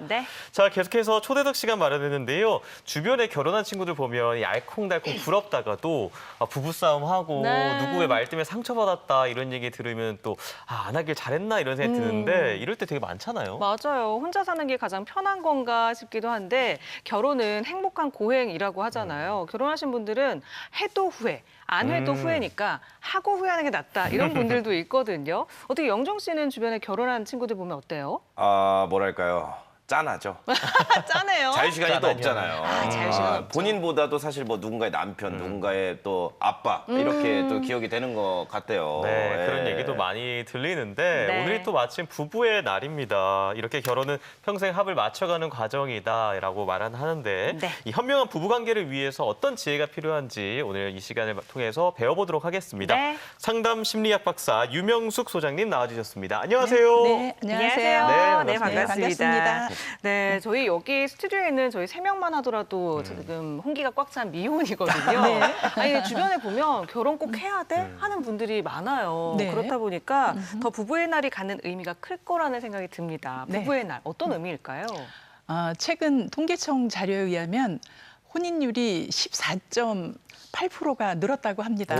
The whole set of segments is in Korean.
네. 자, 계속해서 초대석 시간 마련했는데요. 주변에 결혼한 친구들 보면 이 알콩달콩 부럽다가도 부부싸움하고 네. 누구의 말 때문에 상처받았다 이런 얘기 들으면 또 안 하길 잘했나 이런 생각이 드는데 이럴 때 되게 많잖아요. 맞아요. 혼자 사는 게 가장 편한 건가 싶기도 한데 결혼은 행복한 고행이라고 하잖아요. 결혼하신 분들은 해도 후회, 안 해도 후회니까 하고 후회하는 게 낫다 이런 분들도 있거든요. 어떻게 영정 씨는 주변에 결혼한 친구들 보면 어때요? 뭐랄까요. 짠하죠. 짜네요. 자유시간이 또 짠하냐. 없잖아요. 자유시간 없죠. 본인보다도 사실 뭐 누군가의 남편, 누군가의 또 아빠 이렇게 또 기억이 되는 것 같아요. 네, 예. 그런 얘기도 많이 들리는데 네. 오늘이 또 마침 부부의 날입니다. 이렇게 결혼은 평생 합을 맞춰가는 과정이다라고 말하는데 네. 이 현명한 부부관계를 위해서 어떤 지혜가 필요한지 오늘 이 시간을 통해서 배워보도록 하겠습니다. 네. 상담 심리학 박사 유명숙 소장님 나와주셨습니다. 안녕하세요. 네, 안녕하세요. 네, 반갑습니다. 네, 저희 여기 스튜디오에 있는 저희 3명만 하더라도 지금 홍기가 꽉 찬 미혼이거든요. 네. 아니, 주변에 보면 결혼 꼭 해야 돼? 하는 분들이 많아요. 네. 그렇다 보니까 더 부부의 날이 갖는 의미가 클 거라는 생각이 듭니다. 네. 부부의 날, 어떤 의미일까요? 최근 통계청 자료에 의하면 혼인율이 14.8%가 늘었다고 합니다.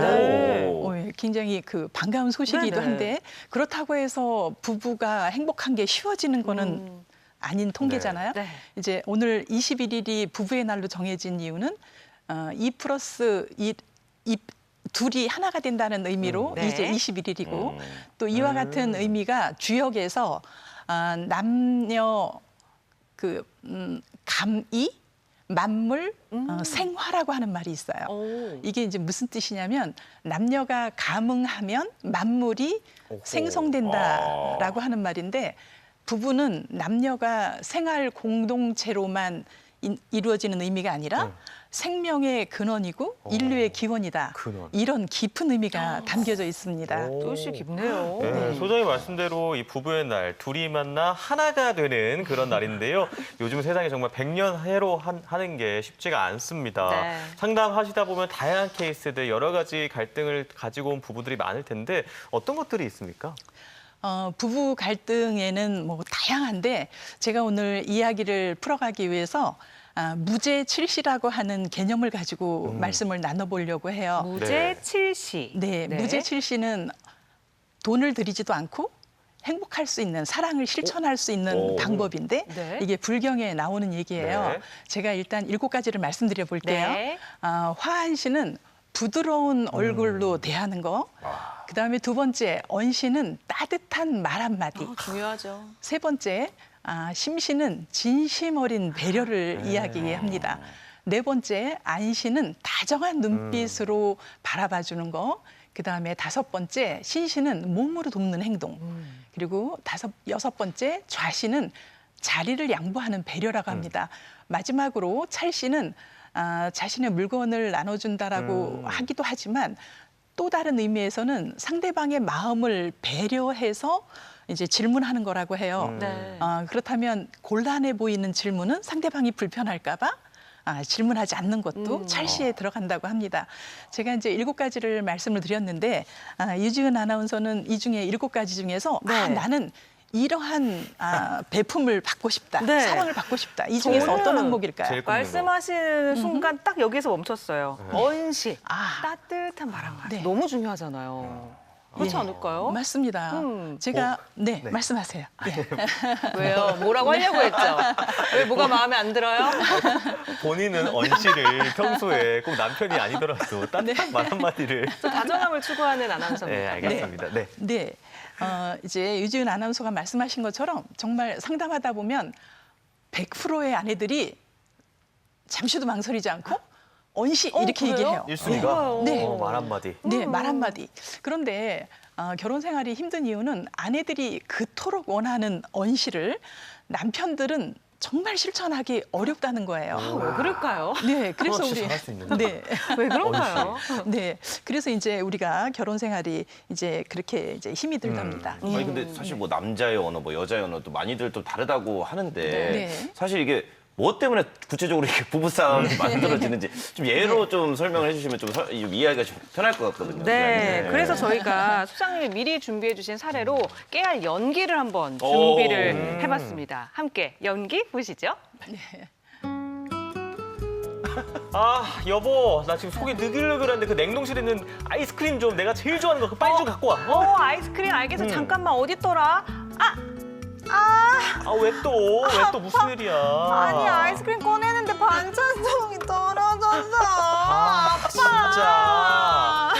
오. 굉장히 반가운 소식이기도 네네. 한데 그렇다고 해서 부부가 행복한 게 쉬워지는 거는 아닌 통계잖아요. 네. 이제 오늘 21일이 부부의 날로 정해진 이유는 2+2 둘이 하나가 된다는 의미로 네. 이제 21일이고 또 이와 같은 의미가 주역에서 남녀 감이 만물 생화라고 하는 말이 있어요. 오. 이게 이제 무슨 뜻이냐면 남녀가 감응하면 만물이 생성된다라고 하는 말인데 부부는 남녀가 생활 공동체로만 이루어지는 의미가 아니라 생명의 근원이고 인류의 기원이다. 근원. 이런 깊은 의미가 담겨져 있습니다. 뜻이 깊네요. 네, 소장님 말씀대로 이 부부의 날 둘이 만나 하나가 되는 그런 날인데요. 요즘 세상에 정말 백년해로 하는 게 쉽지가 않습니다. 네. 상담하시다 보면 다양한 케이스들 여러 가지 갈등을 가지고 온 부부들이 많을 텐데 어떤 것들이 있습니까? 부부 갈등에는 뭐 다양한데 제가 오늘 이야기를 풀어가기 위해서 무죄칠시라고 하는 개념을 가지고 말씀을 나눠보려고 해요. 무죄 칠시. 네, 무죄칠시는 돈을 들이지도 않고 행복할 수 있는 사랑을 실천할 수 있는 오. 방법인데 네. 이게 불경에 나오는 얘기예요. 네. 제가 일단 7가지를 말씀드려 볼게요. 네. 화한 씨는 부드러운 얼굴로 대하는 거. 그다음에 2번째, 언씨는 따뜻한 말 한마디. 중요하죠. 3번째, 심씨는 진심 어린 배려를 이야기합니다. 4번째, 안씨는 다정한 눈빛으로 바라봐주는 거. 그다음에 5번째, 신씨는 몸으로 돕는 행동. 그리고 6번째, 좌씨는 자리를 양보하는 배려라고 합니다. 마지막으로 찰씨는 자신의 물건을 나눠준다라고 하기도 하지만 또 다른 의미에서는 상대방의 마음을 배려해서 이제 질문하는 거라고 해요. 네. 그렇다면 곤란해 보이는 질문은 상대방이 불편할까 봐 질문하지 않는 것도 찰시에 들어간다고 합니다. 제가 이제 7가지를 말씀을 드렸는데 유지은 아나운서는 이 중에 7가지 중에서 네. 나는 이러한 배품을 받고 싶다. 네. 사랑을 받고 싶다. 이 중에서 저는 어떤 항목일까요? 제일 꼽는 말씀하시는 순간 딱 여기서 멈췄어요. 언시, 아. 따뜻한 말 한마디. 네. 너무 중요하잖아요. 그렇지 예, 않을까요? 맞습니다. 제가 네, 말씀하세요. 예. 왜요? 뭐라고 하려고 했죠? 왜 뭐가 마음에 안 들어요? 본인은 언씨를 평소에 꼭 남편이 아니더라도 따뜻한 말 한마디를 저 다정함을 추구하는 아나운서입니다. 네, 알겠습니다. 네. 네, 이제 유지은 아나운서가 말씀하신 것처럼 정말 상담하다 보면 100%의 아내들이 잠시도 망설이지 않고 언시 이렇게 그래요? 얘기해요. 1순위가 네. 말 한마디. 네, 말 한마디. 그런데 결혼 생활이 힘든 이유는 아내들이 그토록 원하는 언시를 남편들은 정말 실천하기 어렵다는 거예요. 왜 그럴까요? 네, 그래서 진짜 우리 잘할 수 있는데. 네. 왜 그럴까요? 네, 그래서 이제 우리가 결혼 생활이 이제 그렇게 이제 힘이 들답니다. 아니 근데 사실 뭐 남자의 언어, 뭐 여자의 언어도 많이들 또 다르다고 하는데 네. 사실 이게 뭐 때문에 구체적으로 이렇게 부부싸움이 만들어지는지 좀 예로 좀 설명을 해주시면 좀 이해하기가 좀 편할 것 같거든요. 네, 그래서 네. 저희가 소장님이 미리 준비해 주신 사례로 깨알 연기를 한번 오. 준비를 해봤습니다. 함께 연기 보시죠. 아 여보 나 지금 속이 느글느글한데 그 냉동실에 있는 아이스크림 좀 내가 제일 좋아하는 거 그 빨리 좀 갖고 와. 아이스크림 알겠어. 잠깐만 어딨더라? 아 왜 또 무슨 일이야? 아니 아이스크림 꺼내는데 반찬통이 떨어졌어. 진짜.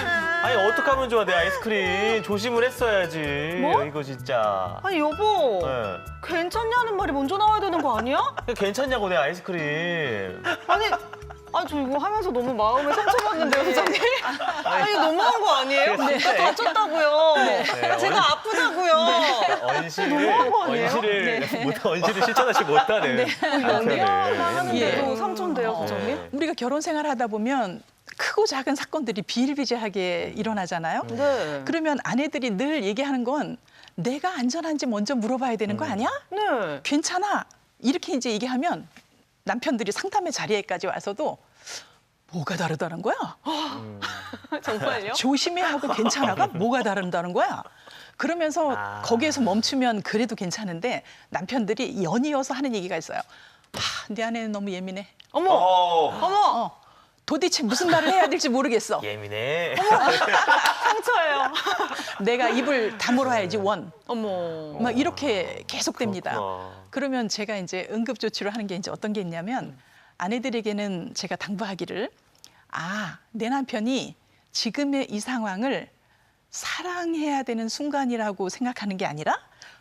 아니 어떡하면 좋아 내 아이스크림 조심을 했어야지. 뭐? 이거 진짜. 아니 여보, 네. 괜찮냐는 말이 먼저 나와야 되는 거 아니야? 괜찮냐고 내 아이스크림. 아니 저 이거 하면서 너무 마음에 상처받는데요, 소장님? 아니 이거 너무한 거 아니에요? 네. 제가 다쳤다고요. 네. 제가 아프다고요. 언시를 거 아니에요? 언시를 실천하지 못하는 남편을. 하는데도 예. 상처인데요, 소장님? 우리가 결혼 생활하다 보면 크고 작은 사건들이 비일비재하게 일어나잖아요. 네. 그러면 아내들이 늘 얘기하는 건 내가 안전한지 먼저 물어봐야 되는 거 아니야? 네. 괜찮아. 이렇게 이제 얘기하면 남편들이 상담의 자리에까지 와서도 뭐가 다르다는 거야? 정말요? 조심히 하고 괜찮아가 뭐가 다른다는 거야? 그러면서 아. 거기에서 멈추면 그래도 괜찮은데 남편들이 연이어서 하는 얘기가 있어요. 내 아내는 너무 예민해. 어머, 어머, 도대체 무슨 말을 해야 될지 모르겠어. 예민해. 상처예요. 내가 입을 다물어야지 원. 어머. 막 이렇게 계속됩니다. 그렇구나. 그러면 제가 이제 응급 조치를 하는 게 이제 어떤 게 있냐면 아내들에게는 제가 당부하기를 내 남편이 지금의 이 상황을 사랑해야 되는 순간이라고 생각하는 게 아니라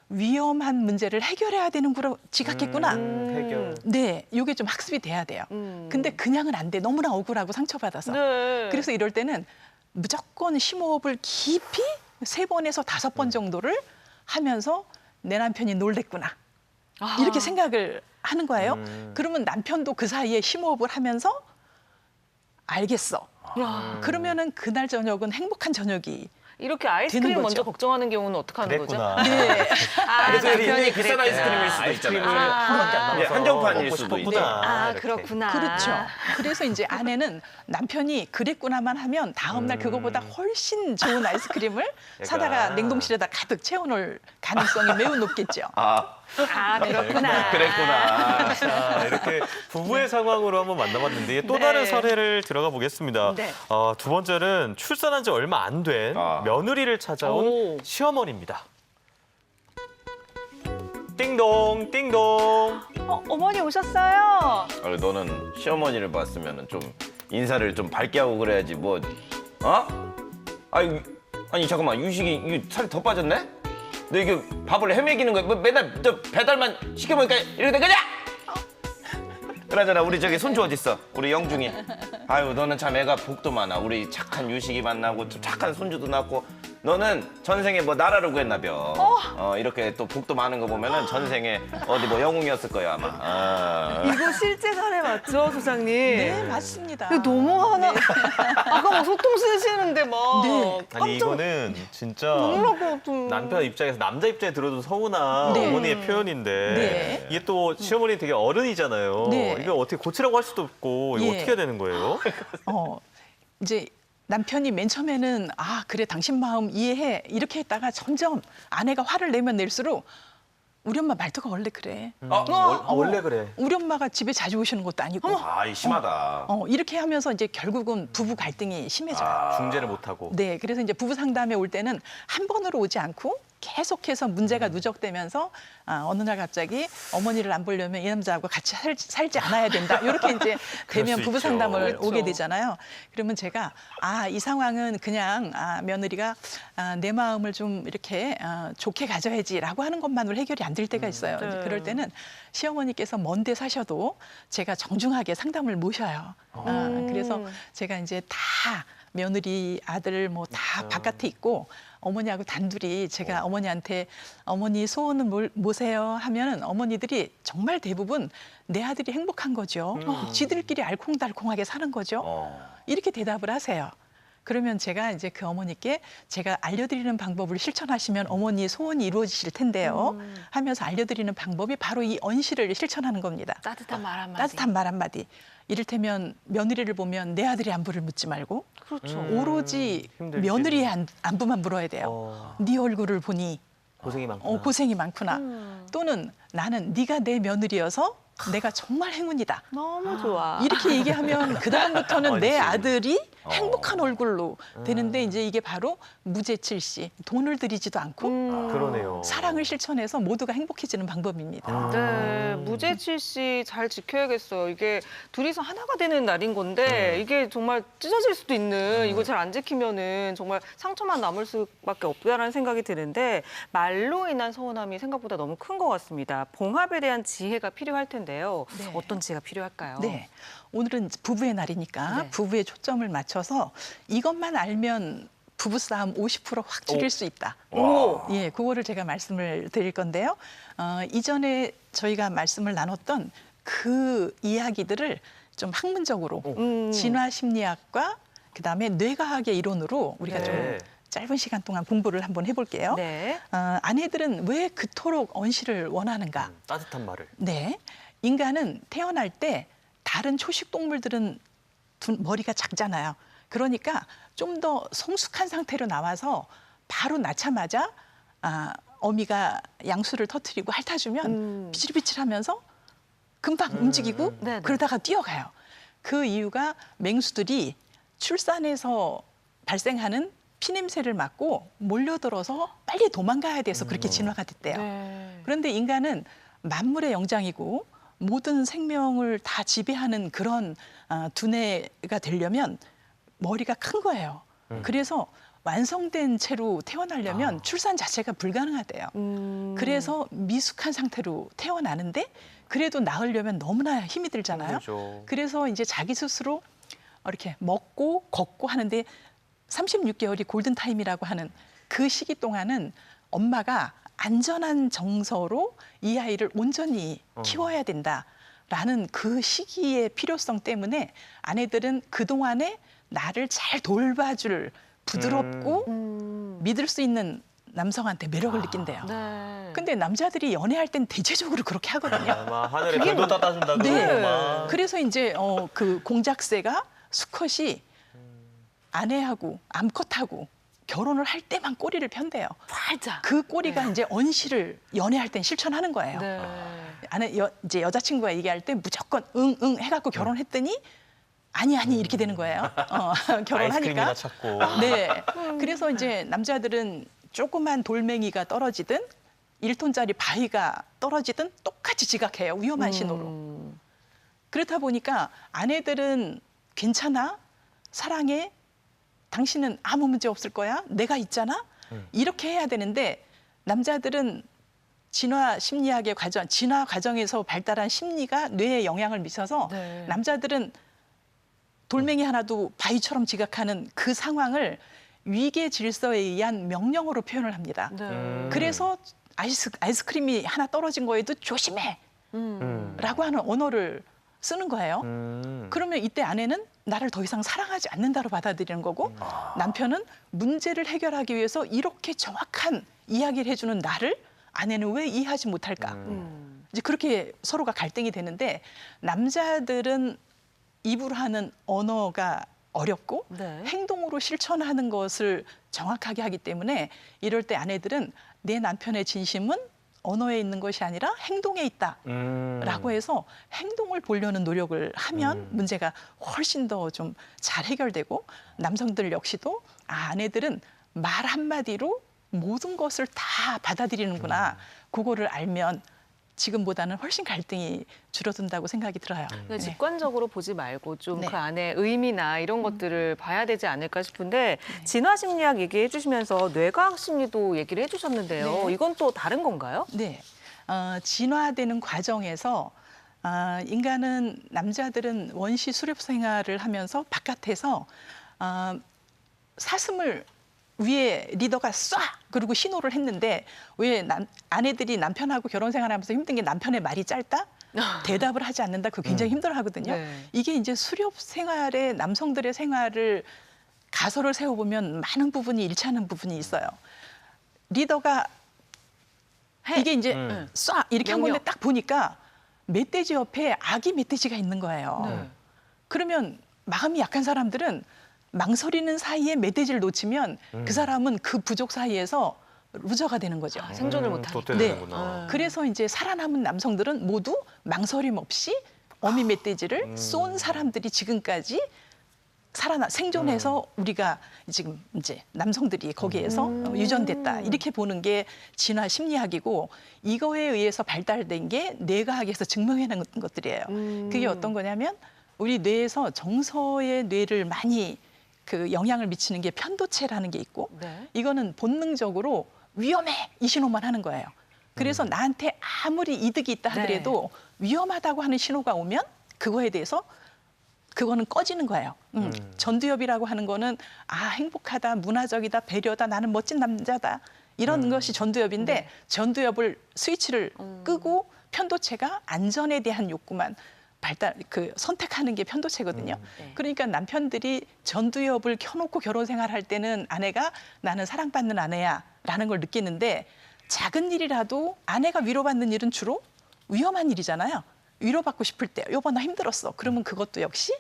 위험한 문제를 해결해야 되는 거로 지각했구나. 해결. 네, 이게 좀 학습이 돼야 돼요. 근데 그냥은 안 돼. 너무나 억울하고 상처받아서. 네. 그래서 이럴 때는 무조건 심호흡을 깊이 3번에서 5번 정도를 하면서 내 남편이 놀랬구나. 이렇게 생각을 하는 거예요. 그러면 남편도 그 사이에 심호흡을 하면서 알겠어. 그러면은 그날 저녁은 행복한 저녁이 이렇게 아이스크림 되는 먼저 거죠. 걱정하는 경우는 어떻게 하는 그랬구나. 거죠? 네. 그래서 남편이 굉장히 비싼 그랬구나. 아이스크림일 수도 아이스크림을 있잖아요. 하나밖에 안 남아서 한정판일 먹고 수도 싶었구나. 있고. 이렇게. 그렇구나. 그렇죠. 그래서 이제 아내는 남편이 그랬구나만 하면 다음날 그거보다 훨씬 좋은 아이스크림을 사다가 냉동실에다 가득 채워놓을 가능성이 매우 높겠죠. 그렇구나. 그랬구나. 자, 이렇게 부부의 상황으로 한번 만나봤는데 또 다른 네. 사례를 들어가 보겠습니다. 네. 두 번째는 출산한 지 얼마 안 된 며느리를 찾아온 오. 시어머니입니다. 띵동, 띵동. 어머니 오셨어요? 너는 시어머니를 봤으면 좀 인사를 좀 밝게 하고 그래야지 뭐 아니 잠깐만 유식이 이게 살이 더 빠졌네? 너 이게 밥을 헤매기는 거야? 뭐 맨날 저 배달만 시켜보니까 이렇게 된 거냐? 그나저나 우리 저기 손주 어딨어? 우리 영중이. 아유 너는 참 애가 복도 많아. 우리 착한 유식이 만나고 좀 착한 손주도 낳고 너는 전생에 뭐 나라를 구했나벼. 이렇게 또 복도 많은 거 보면은 전생에 어디 뭐 영웅이었을 거야 아마. 이거 실제 사례 맞죠, 소장님? 네, 맞습니다. 이거 너무 아까 막 소통 쓰시는데 막 네. 아니 이거는 진짜 놀라고 남편 입장에서 남자 입장에 들어도 서운한 네. 어머니의 표현인데 네. 이게 또 시어머니 되게 어른이잖아요. 네. 이거 어떻게 고치라고 할 수도 없고 이거 예. 어떻게 해야 되는 거예요? 이제 남편이 맨 처음에는 그래 당신 마음 이해해 이렇게 했다가 점점 아내가 화를 내면 낼수록 우리 엄마 말투가 원래 그래. 원래 그래. 우리 엄마가 집에 자주 오시는 것도 아니고. 심하다. 이렇게 하면서 이제 결국은 부부 갈등이 심해져요. 중재를 못하고. 네, 그래서 이제 부부 상담에 올 때는 한 번으로 오지 않고 계속해서 문제가 누적되면서 어느 날 갑자기 어머니를 안 보려면 이 남자하고 같이 살지 않아야 된다. 이렇게 이제 되면 수 부부 있죠. 상담을 그렇죠. 오게 되잖아요. 그러면 제가 이 상황은 그냥 며느리가 내 마음을 좀 이렇게 좋게 가져야지라고 하는 것만으로 해결이 안 될 때가 있어요. 네. 그럴 때는 시어머니께서 먼데 사셔도 제가 정중하게 상담을 모셔요. 그래서 제가 이제 다 며느리 아들 뭐 다 바깥에 있고 어머니하고 단둘이 제가 어머니한테 어머니 소원은 뭐세요 하면은 어머니들이 정말 대부분 내 아들이 행복한 거죠. 지들끼리 알콩달콩하게 사는 거죠. 이렇게 대답을 하세요. 그러면 제가 이제 그 어머니께 제가 알려드리는 방법을 실천하시면 어머니의 소원이 이루어지실 텐데요. 하면서 알려드리는 방법이 바로 이 언시를 실천하는 겁니다. 따뜻한 말 한마디. 따뜻한 말 한마디. 이를테면 며느리를 보면 내 아들의 안부를 묻지 말고 그렇죠. 오로지 힘들 며느리의 때는. 안부만 물어야 돼요. 네 얼굴을 보니 고생이 많구나. 고생이 많구나. 또는 나는 네가 내 며느리여서 내가 정말 행운이다. 너무 좋아. 이렇게 얘기하면 그 다음부터는 내 언시. 아들이 행복한 얼굴로 되는데 이제 이게 바로 무제칠시, 돈을 들이지도 않고 그러네요. 사랑을 실천해서 모두가 행복해지는 방법입니다. 네, 무제칠시 잘 지켜야겠어요. 이게 둘이서 하나가 되는 날인 건데 이게 정말 찢어질 수도 있는 이거 잘 안 지키면은 정말 상처만 남을 수밖에 없다라는 생각이 드는데 말로 인한 서운함이 생각보다 너무 큰 것 같습니다. 봉합에 대한 지혜가 필요할 텐데요. 네. 어떤 지혜가 필요할까요? 네. 오늘은 부부의 날이니까 네. 부부의 초점을 맞춰서 이것만 알면 부부싸움 50%확 줄일 수 있다. 오. 예, 그거를 제가 말씀을 드릴 건데요. 이전에 저희가 말씀을 나눴던 그 이야기들을 좀 학문적으로 진화 심리학과 그다음에 뇌과학의 이론으로 우리가 네. 좀 짧은 시간 동안 공부를 한번 해볼게요. 네. 아내들은 왜 그토록 언시를 원하는가? 따뜻한 말을. 네. 인간은 태어날 때 다른 초식 동물들은 머리가 작잖아요. 그러니까 좀 더 성숙한 상태로 나와서 바로 낳자마자 어미가 양수를 터뜨리고 핥아주면 비칠비칠하면서 금방 움직이고 네네. 그러다가 뛰어가요. 그 이유가 맹수들이 출산에서 발생하는 피냄새를 맡고 몰려들어서 빨리 도망가야 돼서 그렇게 진화가 됐대요. 네. 그런데 인간은 만물의 영장이고 모든 생명을 다 지배하는 그런 두뇌가 되려면 머리가 큰 거예요. 그래서 완성된 채로 태어나려면 출산 자체가 불가능하대요. 그래서 미숙한 상태로 태어나는데 그래도 낳으려면 너무나 힘이 들잖아요. 힘들죠. 그래서 이제 자기 스스로 이렇게 먹고 걷고 하는데 36개월이 골든타임이라고 하는 그 시기 동안은 엄마가 안전한 정서로 이 아이를 온전히 키워야 된다라는 그 시기의 필요성 때문에 아내들은 그동안에 나를 잘 돌봐줄 부드럽고 믿을 수 있는 남성한테 매력을 느낀대요. 네. 근데 남자들이 연애할 땐 대체적으로 그렇게 하거든요. 아마 하늘에 별도 따다준다고. 네. 막. 그래서 이제 그 공작새가 수컷이 아내하고 암컷하고 결혼을 할 때만 꼬리를 편대요. 활짝. 그 꼬리가 이제 언시를 연애할 땐 실천하는 거예요. 네. 이제 여자친구가 얘기할 때 무조건 응응 해갖고 결혼했더니 아니 이렇게 되는 거예요. 결혼하니까. 아이스크림이나 찾고. 네. 그래서 이제 남자들은 조그만 돌멩이가 떨어지든 1톤짜리 바위가 떨어지든 똑같이 지각해요. 위험한 신호로. 그렇다 보니까 아내들은 괜찮아? 사랑해? 당신은 아무 문제 없을 거야? 내가 있잖아? 이렇게 해야 되는데 남자들은 진화 심리학의 과정, 진화 과정에서 발달한 심리가 뇌에 영향을 미쳐서 네. 남자들은 돌멩이 하나도 바위처럼 지각하는 그 상황을 위계 질서에 의한 명령어로 표현을 합니다. 네. 그래서 아이스크림이 하나 떨어진 거에도 조심해! 라고 하는 언어를 쓰는 거예요. 그러면 이때 아내는 나를 더 이상 사랑하지 않는다로 받아들이는 거고 남편은 문제를 해결하기 위해서 이렇게 정확한 이야기를 해주는 나를 아내는 왜 이해하지 못할까? 이제 그렇게 서로가 갈등이 되는데 남자들은 입으로 하는 언어가 어렵고 네. 행동으로 실천하는 것을 정확하게 하기 때문에 이럴 때 아내들은 내 남편의 진심은 언어에 있는 것이 아니라 행동에 있다라고 해서 행동을 보려는 노력을 하면 문제가 훨씬 더 좀 잘 해결되고 남성들 역시도 아내들은 말 한마디로 모든 것을 다 받아들이는구나. 그거를 알면 지금보다는 훨씬 갈등이 줄어든다고 생각이 들어요. 그러니까 직관적으로 보지 말고 좀 네. 그 안에 의미나 이런 것들을 봐야 되지 않을까 싶은데 진화 심리학 얘기해 주시면서 뇌과학 심리도 얘기를 해 주셨는데요. 네. 이건 또 다른 건가요? 네. 진화되는 과정에서 인간은 남자들은 원시 수렵 생활을 하면서 바깥에서 사슴을 위에 리더가 쏴! 그리고 신호를 했는데 왜 아내들이 남편하고 결혼 생활하면서 힘든 게 남편의 말이 짧다? 대답을 하지 않는다? 그거 굉장히 힘들어하거든요. 네. 이게 이제 수렵 생활의 남성들의 생활을 가설을 세워보면 많은 부분이 일치하는 부분이 있어요. 리더가 이게 이제 쏴 이렇게 한 명령. 건데 딱 보니까 멧돼지 옆에 아기 멧돼지가 있는 거예요. 네. 그러면 마음이 약한 사람들은 망설이는 사이에 멧돼지를 놓치면 그 사람은 그 부족 사이에서 루저가 되는 거죠. 생존을 못하니까. 도태되는구나. 그래서 이제 살아남은 남성들은 모두 망설임 없이 어미 멧돼지를 쏜 사람들이 지금까지 생존해서 우리가 지금 이제 남성들이 거기에서 유전됐다. 이렇게 보는 게 진화 심리학이고 이거에 의해서 발달된 게 뇌과학에서 증명해낸 것들이에요. 그게 어떤 거냐면 우리 뇌에서 정서의 뇌를 많이 그 영향을 미치는 게 편도체라는 게 있고 네. 이거는 본능적으로 위험해 이 신호만 하는 거예요. 그래서 나한테 아무리 이득이 있다 하더라도 위험하다고 하는 신호가 오면 그거에 대해서 그거는 꺼지는 거예요. 전두엽이라고 하는 거는 아 행복하다, 문화적이다, 배려다, 나는 멋진 남자다 이런 것이 전두엽인데 전두엽을 스위치를 끄고 편도체가 안전에 대한 욕구만 선택하는 게 편도체거든요. 그러니까 남편들이 전두엽을 켜놓고 결혼 생활할 때는 아내가 나는 사랑받는 아내야라는 걸 느끼는데 작은 일이라도 아내가 위로받는 일은 주로 위험한 일이잖아요. 위로받고 싶을 때 여보 나 힘들었어. 그러면 그것도 역시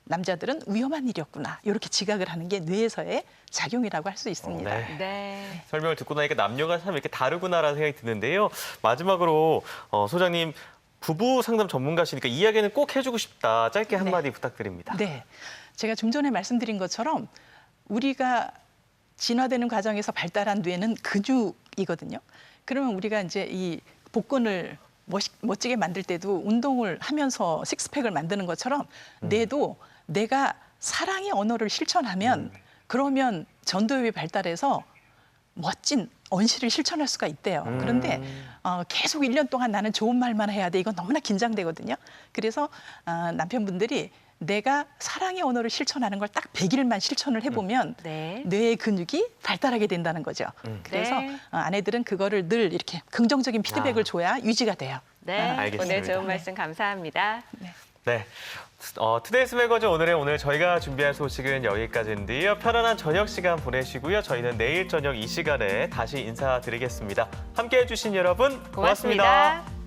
남자들은 위험한 일이었구나. 이렇게 지각을 하는 게 뇌에서의 작용이라고 할 수 있습니다. 네. 네. 설명을 듣고 나니까 남녀가 참 이렇게 다르구나라는 생각이 드는데요. 마지막으로 소장님 부부 상담 전문가시니까 이야기는 꼭 해주고 싶다. 짧게 한마디 부탁드립니다. 네. 제가 좀 전에 말씀드린 것처럼 우리가 진화되는 과정에서 발달한 뇌는 근육이거든요. 그러면 우리가 이제 이 복근을 멋지게 만들 때도 운동을 하면서 식스팩을 만드는 것처럼 뇌도 내가 사랑의 언어를 실천하면 그러면 전두엽이 발달해서 멋진 언시를 실천할 수가 있대요. 그런데 계속 1년 동안 나는 좋은 말만 해야 돼. 이건 너무나 긴장되거든요. 그래서 남편분들이 내가 사랑의 언어를 실천하는 걸 딱 100일만 실천을 해보면 네. 뇌의 근육이 발달하게 된다는 거죠. 그래서 네. 아내들은 그거를 늘 이렇게 긍정적인 피드백을 줘야 유지가 돼요. 네. 알겠습니다. 오늘 좋은 말씀 감사합니다. 네. 투데이 스매거진 오늘 저희가 준비한 소식은 여기까지인데요. 편안한 저녁 시간 보내시고요. 저희는 내일 저녁 이 시간에 다시 인사드리겠습니다. 함께해 주신 여러분 고맙습니다. 고맙습니다.